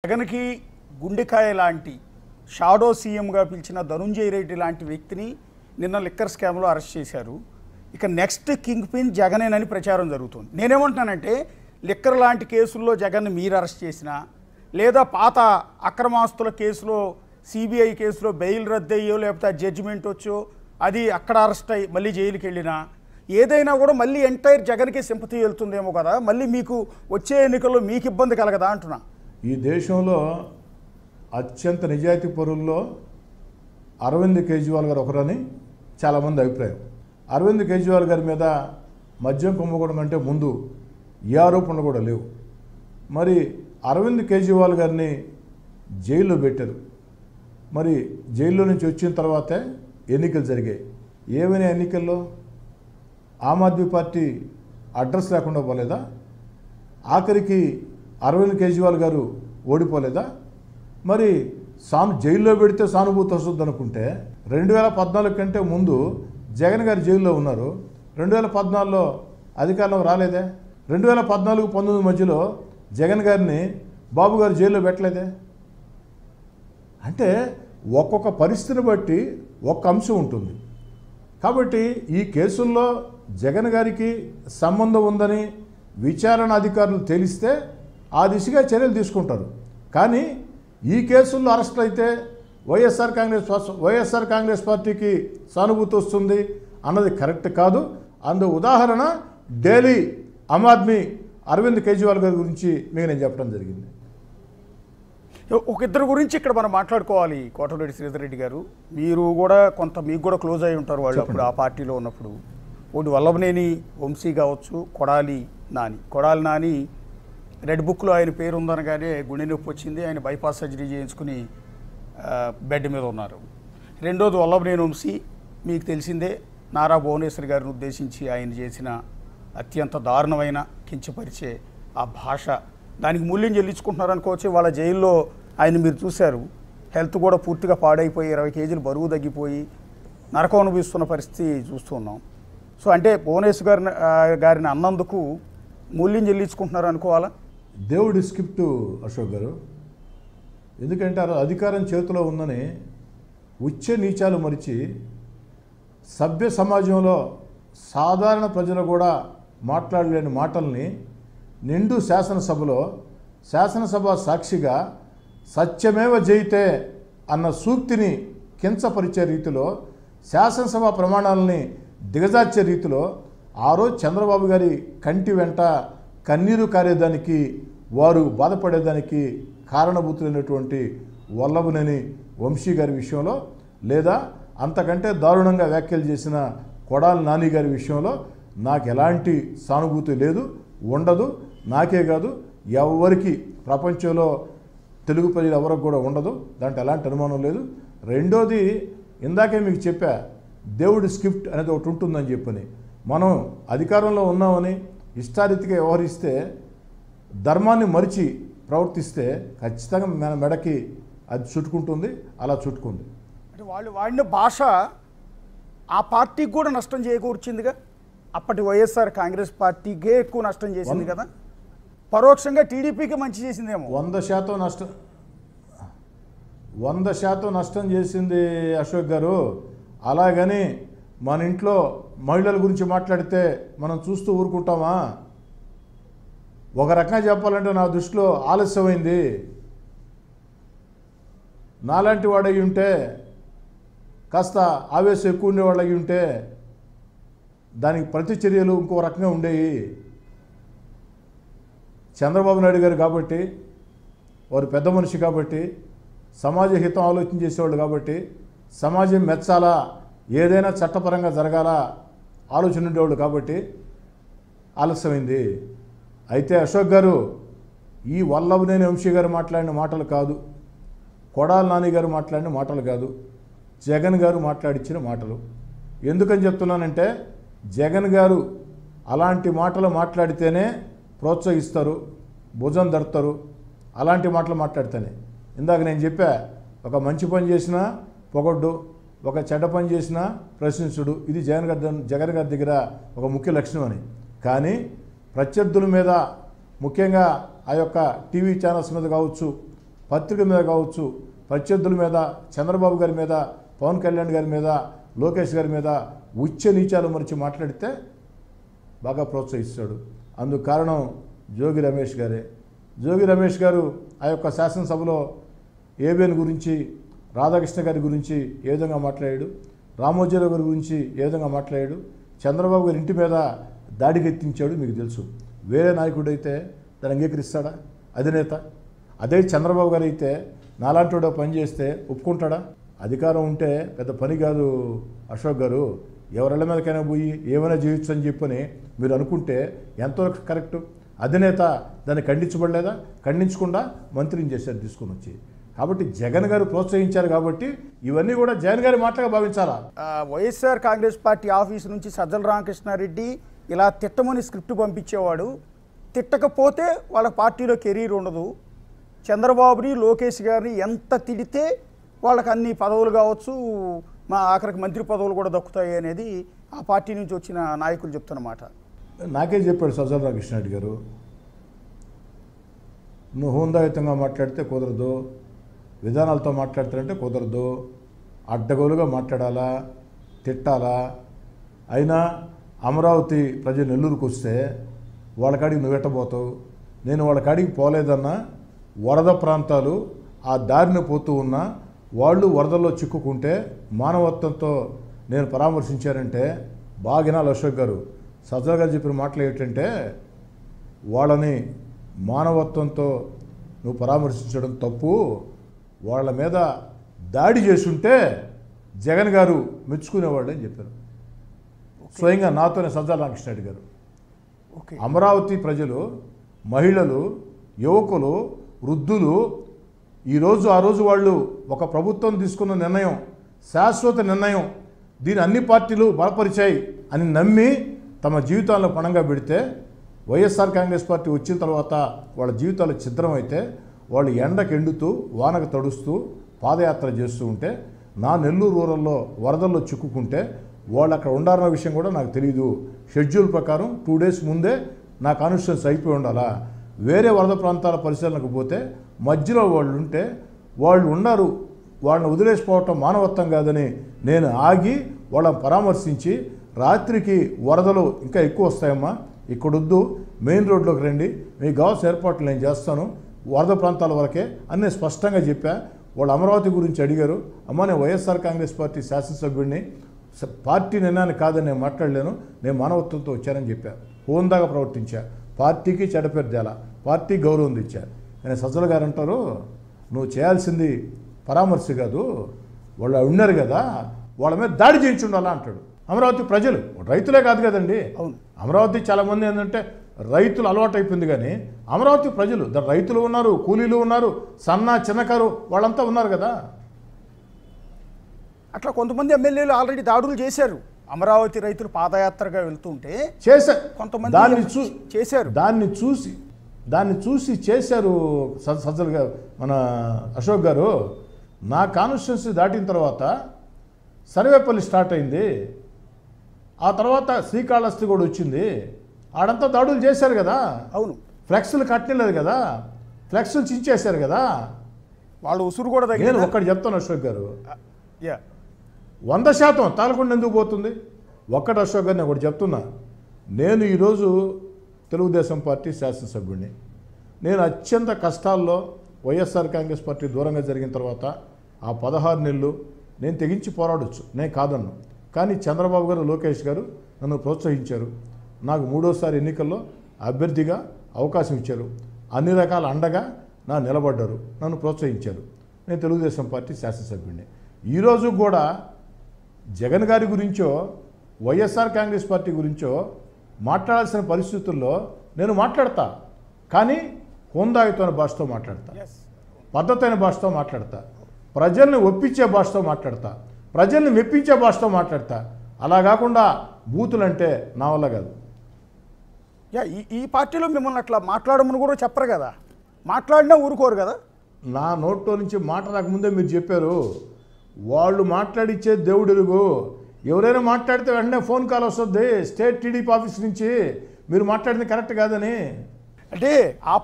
జగన్కి గుండెకాయ లాంటి షాడో సీఎంగా పిలిచిన ధనుంజయ రెడ్డి లాంటి వ్యక్తిని నిన్న లిక్కర్ స్కామ్లో అరెస్ట్ చేశారు. ఇక నెక్స్ట్ కింగ్ పిన్ జగనేనని ప్రచారం జరుగుతుంది. నేనేమంటున్నానంటే లిక్కర్ లాంటి కేసుల్లో జగన్ని మీరు అరెస్ట్ చేసినా లేదా పాత అక్రమాస్తుల కేసులో సిబిఐ కేసులో బెయిల్ రద్దయ్యో లేకపోతే జడ్జిమెంట్ వచ్చో అది అక్కడ అరెస్ట్ అయ్యి మళ్ళీ జైలుకి వెళ్ళినా ఏదైనా కూడా మళ్ళీ ఎంటైర్ జగన్కి సింపతి వెళ్తుందేమో కదా, మళ్ళీ మీకు వచ్చే ఎన్నికల్లో మీకు ఇబ్బంది కలగదా అంటున్నా. ఈ దేశంలో అత్యంత నిజాయితీ పరుల్లో అరవింద్ కేజ్రీవాల్ గారు ఒకరని చాలామంది అభిప్రాయం. అరవింద్ కేజ్రీవాల్ గారి మీద మద్యం కుంభకోణం కంటే ముందు ఏ ఆరోపణలు కూడా లేవు. మరి అరవింద్ కేజ్రీవాల్ గారిని జైల్లో పెట్టారు. మరి జైల్లో నుంచి వచ్చిన తర్వాతే ఎన్నికలు జరిగాయి. ఏమైనా ఎన్నికల్లో ఆమ్ ఆద్మీ పార్టీ అడ్రస్ లేకుండా పోలేదా? ఆఖరికి అరవింద్ కేజ్రీవాల్ గారు ఓడిపోలేదా? మరి జైల్లో పెడితే సానుభూతి వస్తుంది అనుకుంటే 2014 కంటే ముందు జగన్ గారు జైల్లో ఉన్నారు. 2014లో అధికారంలోకి రాలేదే. 2014-19 మధ్యలో జగన్ గారిని బాబు గారు జైల్లో పెట్టలేదే. అంటే ఒక్కొక్క పరిస్థితిని బట్టి ఒక్క అంశం ఉంటుంది. కాబట్టి ఈ కేసుల్లో జగన్ గారికి సంబంధం ఉందని విచారణ అధికారులు తేలిస్తే ఆ దిశగా చర్యలు తీసుకుంటారు. కానీ ఈ కేసుల్లో అరెస్ట్ అయితే వైఎస్ఆర్ కాంగ్రెస్ పార్టీకి సానుభూతి వస్తుంది అన్నది కరెక్ట్ కాదు. అందు ఉదాహరణ ఢిల్లీ ఆమ్ ఆద్మీ అరవింద్ కేజ్రీవాల్ గారి గురించి మీకు నేను చెప్పడం జరిగింది. ఒక ఇద్దరు గురించి ఇక్కడ మనం మాట్లాడుకోవాలి. కోటమిరెడ్డి శ్రీధర్ రెడ్డి గారు, మీరు కూడా మీకు కూడా క్లోజ్ అయి ఉంటారు వాళ్ళు అప్పుడు ఆ పార్టీలో ఉన్నప్పుడు. ఒకటి వల్లభనేని వంశీ కావచ్చు, కొడాలి నాని రెడ్ బుక్లో ఆయన పేరు ఉందనగానే గుండె నొప్పి వచ్చింది, ఆయన బైపాస్ సర్జరీ చేయించుకుని బెడ్ మీద ఉన్నారు. రెండోది వల్లభనేని వంశీ, మీకు తెలిసిందే నారా భువనేశ్వర్ గారిని ఉద్దేశించి ఆయన చేసిన అత్యంత దారుణమైన కించపరిచే ఆ భాష, దానికి మూల్యం చెల్లించుకుంటున్నారు అనుకోవచ్చు. వాళ్ళ జైల్లో ఆయన మీరు చూశారు, హెల్త్ కూడా పూర్తిగా పాడైపోయి 20 కేజీలు బరువు తగ్గిపోయి నరకం అనుభవిస్తున్న పరిస్థితి చూస్తున్నాం. సో అంటే భువనేశ్వర్ గారిని అన్నందుకు మూల్యం చెల్లించుకుంటున్నారు అనుకోవాలా? దేవుడి స్క్రిప్ట్ అశోక్ గారు. ఎందుకంటే అధికారం చేతిలో ఉందని ఉచ్చ నీచాలు మరిచి సభ్య సమాజంలో సాధారణ ప్రజలు కూడా మాట్లాడలేని మాటల్ని నిండు శాసనసభ సాక్షిగా సత్యమేవ జయితే అన్న సూక్తిని కించపరిచే రీతిలో శాసనసభ ప్రమాణాలని దిగజార్చే రీతిలో ఆ రోజు చంద్రబాబు గారి కంటి వెంట కన్నీరు కారేదానికి, వారు బాధపడేదానికి కారణభూతులైనటువంటి వల్లభనేని వంశీ గారి విషయంలో, లేదా అంతకంటే దారుణంగా వ్యాఖ్యలు చేసిన కొడాలి నాని గారి విషయంలో నాకు ఎలాంటి సానుభూతి లేదు, ఉండదు. నాకే కాదు, ఎవరికి ప్రపంచంలో తెలుగు ప్రజలు ఎవరికి కూడా ఉండదు. దాంట్లో ఎలాంటి అనుమానం లేదు. రెండోది, ఇందాకే మీకు చెప్పా, దేవుడి స్క్రిప్ట్ అనేది ఒకటి ఉంటుందని చెప్పని. మనం అధికారంలో ఉన్నామని ఇష్టారీతిగా వ్యవహరిస్తే, ధర్మాన్ని మరిచి ప్రవర్తిస్తే ఖచ్చితంగా మన మెడకి అది చుట్టుకుంటుంది. అలా చుట్టుకుంది. అంటే వాళ్ళు వాడిన భాష ఆ పార్టీకి కూడా నష్టం చేకూర్చిందిగా. అప్పటి వైఎస్ఆర్ కాంగ్రెస్ పార్టీకే ఎక్కువ నష్టం చేసింది కదా, పరోక్షంగా టీడీపీకి మంచి చేసిందేమో. 100% నష్టం చేసింది అశోక్ గారు. అలాగని మన ఇంట్లో మహిళల గురించి మాట్లాడితే మనం చూస్తూ ఊరుకుంటామా? ఒక రకంగా చెప్పాలంటే నా దృష్టిలో ఆలస్యమైంది. నాలాంటి వాడయి ఉంటే, కాస్త ఆవేశం ఎక్కువ ఉండేవాళ్ళు అయి ఉంటే దానికి ప్రతిచర్యలు ఇంకో రకంగా ఉండేవి. చంద్రబాబు నాయుడు గారు కాబట్టి, వారు పెద్ద మనిషి కాబట్టి, సమాజ హితం ఆలోచన చేసేవాళ్ళు కాబట్టి, సమాజం మెచ్చాలా, ఏదైనా చట్టపరంగా జరగాల ఆలోచన ఉండేవాళ్ళు కాబట్టి ఆలస్యమైంది. అయితే అశోక్ గారు, ఈ వల్లభనేని వంశీ గారు మాట్లాడిన మాటలు కాదు, కొడాలి నాని గారు మాట్లాడిన మాటలు కాదు, జగన్ గారు మాట్లాడించిన మాటలు. ఎందుకని చెప్తున్నానంటే, జగన్ గారు అలాంటి మాటలు మాట్లాడితేనే ప్రోత్సహిస్తారు, భుజం దడతారు. అలాంటి మాటలు మాట్లాడితేనే. ఇందాక నేను చెప్పా, ఒక మంచి పని చేసినా పొగడ్డు, ఒక చెడ్డ పని చేసినా ప్రశ్నించుడు. ఇది జగన్ గారి దగ్గర ఒక ముఖ్య లక్షణం అని. కానీ ప్రత్యర్థుల మీద, ముఖ్యంగా ఆ యొక్క టీవీ ఛానల్స్ మీద కావచ్చు, పత్రిక మీద కావచ్చు, ప్రత్యర్థుల మీద, చంద్రబాబు గారి మీద, పవన్ కళ్యాణ్ గారి మీద, లోకేష్ గారి మీద ఉచ్చ నీచాలు మరిచి మాట్లాడితే బాగా ప్రోత్సహిస్తాడు. అందుకు కారణం జోగి రమేష్ గారే. జోగి రమేష్ గారు ఆ యొక్క శాసనసభలో ఏబిఎన్ గురించి, రాధాకృష్ణ గారి గురించి ఏ విధంగా మాట్లాడాడు, రామోజీరావు గారి గురించి ఏ విధంగా మాట్లాడాడు, చంద్రబాబు గారి ఇంటి మీద దాడికి ఎత్తించాడు మీకు తెలుసు. వేరే నాయకుడు అయితే దాన్ని అంగీకరిస్తాడా అధినేత? అదే చంద్రబాబు గారు అయితే నాలాంటివాడు పని చేస్తే ఒప్పుకుంటాడా? అధికారం ఉంటే పెద్ద పని కాదు అశోక్ గారు. ఎవరిళ్ళ మీదకైనా పోయి ఏమైనా చేయొచ్చు అని చెప్పని మీరు అనుకుంటే ఎంతవరకు కరెక్టు? అధినేత దాన్ని ఖండించబడలేదా? ఖండించకుండా మంత్రిని చేశారు తీసుకుని వచ్చి. కాబట్టి జగన్ గారు ప్రోత్సహించారు కాబట్టి ఇవన్నీ కూడా జగన్ గారి మాటగా భావించాలా. వైఎస్ఆర్ కాంగ్రెస్ పార్టీ ఆఫీసు నుంచి సజ్జల రామకృష్ణారెడ్డి ఇలా తిట్టమని స్క్రిప్ట్ పంపించేవాడు. తిట్టకపోతే వాళ్ళ పార్టీలో కెరీర్ ఉండదు. చంద్రబాబుని, లోకేష్ గారిని ఎంత తిడితే వాళ్ళకి అన్ని పదవులు కావచ్చు, మా ఆఖరికి మంత్రి పదవులు కూడా దక్కుతాయి అనేది ఆ పార్టీ నుంచి వచ్చిన నాయకులు చెప్తున్నమాట. నాకే చెప్పాడు సజ్జల రామకృష్ణారెడ్డి గారు, నువ్వు హోందాయుతంగా మాట్లాడితే కుదరదు, విధానాలతో మాట్లాడతారంటే కుదరదు, అడ్డగోలుగా మాట్లాడాలా, తిట్టాలా. అయినా అమరావతి ప్రజలు నెల్లూరుకు వస్తే వాళ్ళ కాడికి నువ్వు ఎట్టబోతావు? నేను వాళ్ళ కాడికి పోలేదన్నా, వరద ప్రాంతాలు ఆ దారిన పోతూ ఉన్నా వాళ్ళు వరదల్లో చిక్కుకుంటే మానవత్వంతో నేను పరామర్శించానంటే బాగా వినాలి అశోక్ గారు. సజ్జల గారు చెప్పిన మాటలు ఏంటంటే, వాళ్ళని మానవత్వంతో నువ్వు పరామర్శించడం తప్పు, వాళ్ళ మీద దాడి చేసుంటే జగన్ గారు మెచ్చుకునేవాళ్ళు అని చెప్పారు స్వయంగా నాతోనే సజ్జల రామకృష్ణారెడ్డి గారు. అమరావతి ప్రజలు, మహిళలు, యువకులు, వృద్ధులు ఈరోజు ఆ రోజు వాళ్ళు ఒక ప్రభుత్వం తీసుకున్న నిర్ణయం శాశ్వత నిర్ణయం, దీని అన్ని పార్టీలు బలపరిచాయి అని నమ్మి తమ జీవితాలను పణంగా పెడితే వైఎస్ఆర్ కాంగ్రెస్ పార్టీ వచ్చిన తర్వాత వాళ్ళ జీవితాలు ఛిద్రమైతే వాళ్ళు ఎండకు ఎండుతూ వానకు తడుస్తూ పాదయాత్ర చేస్తూ ఉంటే, నా నెల్లూరు రూరల్లో వరదల్లో చిక్కుకుంటే వాళ్ళు అక్కడ ఉండాలన్న విషయం కూడా నాకు తెలియదు. షెడ్యూల్ ప్రకారం 2 days ముందే నా కాన్స్టిట్యూన్స్ అయిపోయి ఉండాలా. వేరే వరద ప్రాంతాల పరిశీలనకు పోతే మధ్యలో వాళ్ళు ఉంటే వాళ్ళు ఉన్నారు, వాళ్ళని వదిలేసిపోవటం మానవత్వం కాదని నేను ఆగి వాళ్ళని పరామర్శించి, రాత్రికి వరదలు ఇంకా ఎక్కువ వస్తాయమ్మా, ఇక్కడొద్దు, మెయిన్ రోడ్లోకి రండి, మీకు కావాల్సిన ఏర్పాట్లు నేను చేస్తాను, వరద ప్రాంతాల వరకే అన్నీ స్పష్టంగా చెప్పా. వాళ్ళు అమరావతి గురించి అడిగారు. అమ్మ, నేను వైఎస్ఆర్ కాంగ్రెస్ పార్టీ శాసనసభ్యుడిని, పార్టీ నిర్ణయాన్ని కాదని నేను మాట్లాడలేను, నేను మానవత్వంతో వచ్చానని చెప్పా. హోందాగా ప్రవర్తించా, పార్టీకి చెడపేరు తేలా, పార్టీ గౌరవం తెచ్చా. కానీ సజ్జల గారు అంటారు, నువ్వు చేయాల్సింది పరామర్శ కాదు, వాళ్ళు ఉన్నారు కదా వాళ్ళ మీద దాడి చేయించుండాలా అంటాడు. అమరావతి ప్రజలు, రైతులే కాదు కదండి. అవును, అమరావతి చాలామంది ఏంటంటే రైతులు అలవాటు అయిపోయింది, కానీ అమరావతి ప్రజలు, రైతులు ఉన్నారు, కూలీలు ఉన్నారు, సన్న చిన్నకారు వాళ్ళంతా ఉన్నారు కదా. అట్లా కొంతమంది ఎమ్మెల్యేలు ఆల్రెడీ దాడులు చేశారు. అమరావతి రైతులు పాదయాత్రగా వెళ్తుంటే చేశారు, కొంతమంది చేశారు, దాన్ని చూసి చేశారు సజ్జల గారు. మన అశోక్ గారు, నా కాన్స్టిట్యున్సీ దాటిన తర్వాత సర్వేపల్లి స్టార్ట్ అయింది, ఆ తర్వాత శ్రీకాళహస్తి కూడా వచ్చింది, ఆడంతా దాడులు చేశారు కదా. అవును, ఫ్లెక్స్లు కట్టలేదు కదా, ఫ్లెక్స్లు చించేశారు కదా వాళ్ళు ఉసురు కూడా తగ్గింది. నేను ఒక్కటి చెప్తాను అశోక్ గారు, 100% తాలకుండా ఎందుకు పోతుంది? ఒక్కటి అశోక్ గారు నేను ఒకటి చెప్తున్నా, నేను ఈరోజు తెలుగుదేశం పార్టీ శాసనసభ్యుడిని. నేను అత్యంత కష్టాల్లో వైఎస్ఆర్ కాంగ్రెస్ పార్టీ దూరంగా జరిగిన తర్వాత ఆ 16 నెలలు నేను తెగించి పోరాడొచ్చు, నేను కాదన్ను. కానీ చంద్రబాబు గారు, లోకేష్ గారు నన్ను ప్రోత్సహించారు. నాకు 3వసారి ఎన్నికల్లో అభ్యర్థిగా అవకాశం ఇచ్చారు, అన్ని రకాల అండగా నా నిలబడ్డారు, నన్ను ప్రోత్సహించారు. నేను తెలుగుదేశం పార్టీ శాసనసభ్యుడిని. ఈరోజు కూడా జగన్ గారి గురించో వైఎస్ఆర్ కాంగ్రెస్ పార్టీ గురించో మాట్లాడాల్సిన పరిస్థితుల్లో నేను మాట్లాడతా, కానీ హోందాయుతమైన భాషతో మాట్లాడతా, పద్ధతైన భాషతో మాట్లాడతా, ప్రజల్ని ఒప్పించే భాషతో మాట్లాడతా, ప్రజల్ని మెప్పించే భాషతో మాట్లాడతా. అలా కాకుండా బూతులంటే నా వల్ల కాదు. ఈ పార్టీలో మిమ్మల్ని అట్లా మాట్లాడమని కూడా చెప్పరు కదా, మాట్లాడినా ఊరుకోరు కదా. నా నోట్లో నుంచి మాట రాకముందే మీరు చెప్పారు, వాళ్ళు మాట్లాడిచ్చే దేవుడెరుగు, ఎవరైనా మాట్లాడితే వెంటనే ఫోన్ కాల్ వస్తుంది స్టేట్ టీడీపీ ఆఫీస్ నుంచి, మీరు మాట్లాడింది కరెక్ట్ కాదని. అంటే ఆ